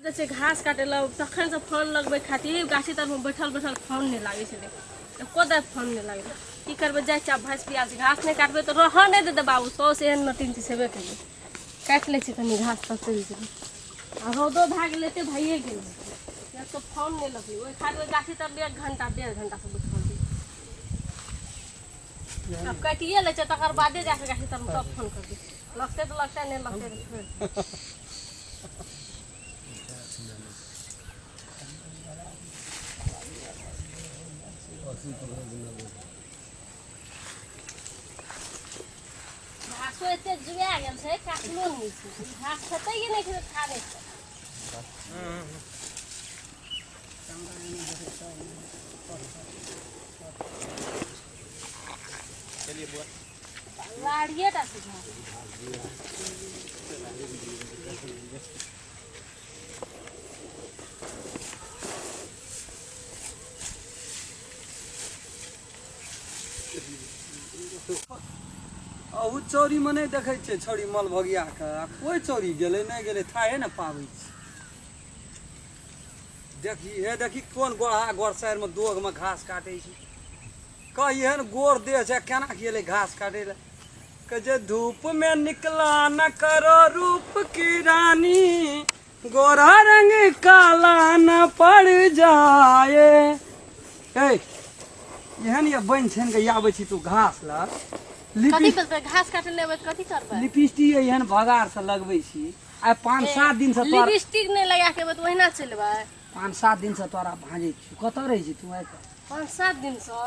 जैसे घास काटे ला तखन से फोन लगबे खातिर गाछी तर में बैठल बैठल फोन नहीं लागे छले कोदा फोन नहीं लागे की करबे जाय चाप भैंस पियाल घास नहीं काटबे तो रह नहीं देते बाबू 100 से एहन नटीन सेबे के काट ले तनी घास तक चल आ रौदो भाग लेते भइए गेल तो फोन नहीं लगली ओइ खातिर गाछी तर 1 घंटा 1.5 घंटा से बैठल अब काटिए ले तकर बादे जाके गाछी तर में तब फोन कर दी लगते तो लगता नहीं लगते घासो एते जुआ गेल छै काटलो नहीं छै घास खेतै कि नहीं खेतै खा ले चलिए बुआ लाड़िए टा से अहू चोरी में नहीं देखे छे छोरी मल भगिया के कोई चोरी गेले नहीं गेले थाहे न पावे देखी कौन गोढ़ा गोर साइड में दोग में घास काटे कहिए न गोर दे छै केना गेले घास काटे ले के जे धूप में निकला न करो रूप की रानी गोरा रंग काला न पड़ जाए एहन ये बन छन के आबै छी तू घास ला कथि पे घास काटे लेबै कथि करबै लिपस्टिक एहन भगार से लगबै छी आ 5-7 दिन से तोरा लिपस्टिक नहीं लगा के तो ओहिना चलबै 5-7 दिन से तोरा भांजे छी कत रही छी तू आइ 5-7 दिन से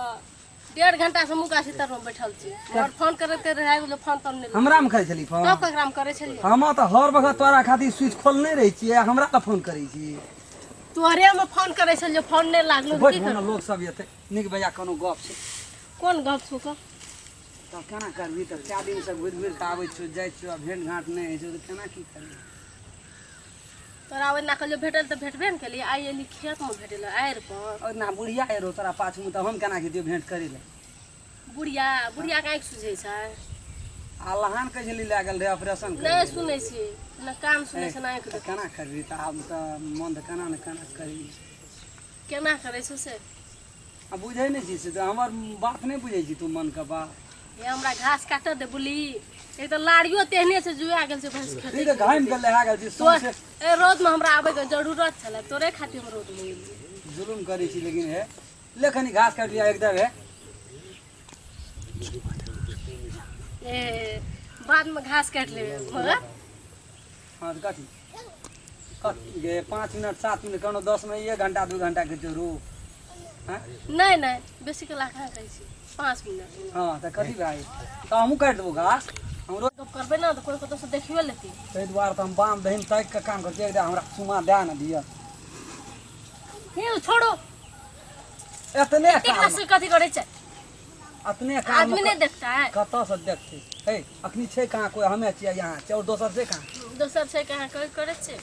1.5 घंटा से मुका सीतर में बैठल छी और फोन करते रहे बोले फोन तब नहीं हमरा में खाइ छली फोन तो प्रोग्राम करे छली हम त हर वक्त तोरा खातिर स्विच खोलने रही छी हमरा त फोन करै छी तोरे में फोन करे छल जो फोन नहीं लागलो की कर लोग सब एते निक भैया कोनो गप छै कोन गप छु का तब केना करबी त 4 दिन से घुर घुर के आबै छी जाइ छी भेंट घाट नहीं होइ छै त केना की करबी तोरा ओना कहलियो भेटल त भेटबे न केली आई एली खेत में भेटल आएर पर और ना बुढ़िया एरो तोरा पाछू में त हम केना के दियो भेंट करै ले बुढ़िया काहे सुझै छै आ लहान के जली लागल रे ऑपरेशन नहीं सुनै छी न काम सुनै छै ना त केना करबी त आब त मन त केना न केना करबी केना करै छु से आ बुझै नहीं छी से हमर बात नहीं बुझै छी तू मन के बात ये हमरा घास काट दे बुली एक तो लाड़ियो तेहने से जुआ गेल छै भैंस खेती त घाम के लहा गेल छी तो ए रोड में हमरा आबे के जरूरत छले तोरे खातिर हम रोड में गेली जुलुम करै छी लेकिन हे लेखनी घास काट लिया एकदम है ए बाद में घास काट लेबे मगर हां कथि गे 5 मिनट 7 मिनट कोनो 10 में 1 घंटा 2 घंटा के जरू हां नहीं बेसी के लाखा कहै छी 5 मिनट हां त कथि भाई त हमहु काट देबो घास हमरो तो करबे ना तो कोई को तो से देखियो लेती तै द्वार त हम बाम दहिन तक के काम करते एकदम हमरा सुमा दे न दिया हे छोड़ो एतने एकरा से कथि करे छै अपने काम आदमी नहीं देखता है कत से देखते हे अखनी छै कहां कोई हमे छियै यहां छै और दोसर से कहां दोसर से कहां करे छै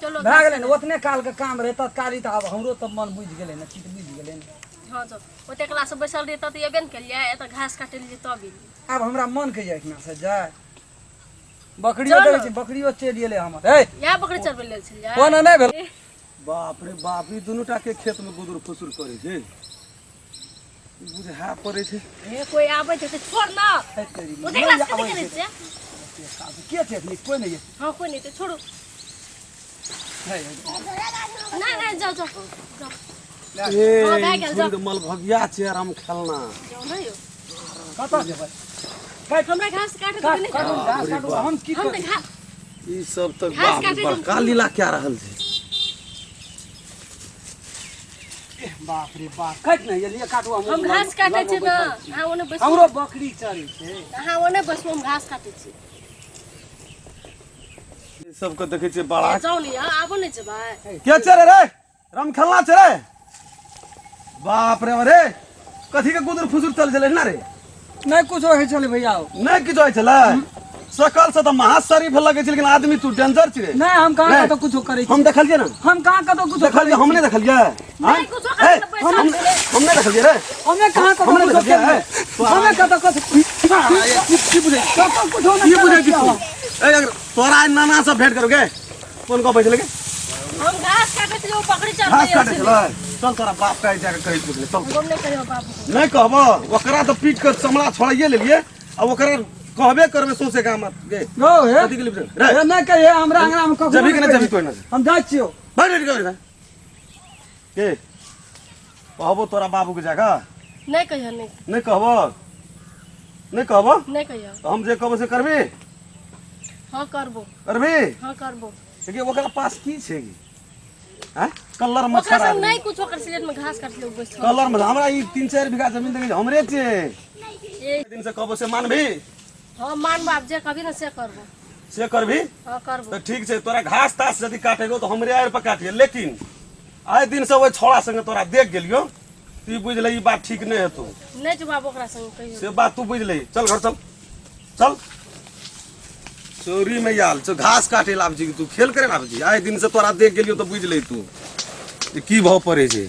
चलो भाग गेलै न ओतने काल के काम रहे तत्काली त अब हमरो त मन बुझ गेलै न चित बुझ गेलै न हां जो ओते क्लास से बैसल रही त एबे न केलिए एत घास काटे लिए तब अब हमरा मन के जाय से जाय बकरियो देखे छी बकरियो चल गेले हमर हे या बकरी चरबे लेल छलिए कोन नहीं भेल बाप रे बाप ई दुनुटा के खेत में गुदुर फुसुर करे छै बुझे हा पड़े छै ए कोई आबै छै त छोड़ ना ओते क्लास से करे छै के छै नि कोई नहीं हां कोई नहीं तो छोड़ो है नहीं जाओ ए छोड़ मल भगिया छै हम खेलना जाओ ना यो कत जेबै काट हमरा घास काटे तो नहीं घास काटू हम की हम त घास ई सब तक बड़का लीला क्या रहल छै बाप रे बाप काट नहीं ये लिए काटू हम घास काटे छै ना हां ओने बस हमरो बकरी चरी छै हां ओने बस हम घास काटे छी ई सब के देखे छै बड़ा जाओ नहीं आबो नहीं जेबै के चरे रे राम खेलना चरे बाप रे रे कथि के गुदर फुसुर चल चले ना रे नहीं कुछ होय छले भैया नहीं किछ होय छले सकल से तो महाशरीफ लगे छै लेकिन आदमी तू डेंजर छी रे नहीं हम कहां तो कुछ करे हम देखलिए ना हम कहां तो कुछ देखलिए हमने देखलिए नहीं कुछ करे हमने देखलिए रे हमने कहां तो हमने देखलिए हमने का तो कुछ की बुझे कुछ होना की बुझे की ए अगर तोरा नाना से भेंट करोगे कौन कह बैठले के हम घास काटे थे, वो पकड़ी चल घास रही काटे है। चल चल तोरा बाप का जाके कहि पूछले चल हम नहीं करियो बाबू को। नहीं कहबो ओकरा तो पीट के चमड़ा छोड़ाइए लेलिए अब ओकरा कहबे करबे सोचे का मत गे गो हे कथी के लिए रे ए नहीं कहिए हमरा अंगना में कखनो जबी के नहीं नहीं जबी कहिए। कोई ना हम जाय छियो बैठ बैठ के के कहबो तोरा बाबू के जाका नहीं कहियो, नहीं नहीं कहबो नहीं कहबो नहीं कहियो। तो हम जे कहबो से करबे हाँ करबो, करबे हाँ करबो। देखिए ओकरा पास की छै गी हैं कलर ओकरा मच्छर से आदमी नहीं कुछ ओकर सीजन में घास काट ले बस। कलर में हमरा ई 3-4 बीघा जमीन देखे हमरे छे ये दिन से कहबो से मानबी हाँ मान बाप जे कभी ना से करबो। से करबी हाँ करबो। तो ठीक छै तोरा घास तास यदि काटेगो तो हमरे आएर पर काटिए लेकिन आए दिन से वो छोड़ा संगे तोरा देख गेलियो तू बुझ ले ई बात ठीक नहीं हेतौ नहीं जो बाबू ओकरा संग कहियो। से बात तू बुझ ले चल घर चल चल चोरी में आल तो घास काटे लाभ जी तू खेल करे लाभ जी आए दिन से तोरा देख गेलियो तो बुझ ले तू कि की भाव पड़े छै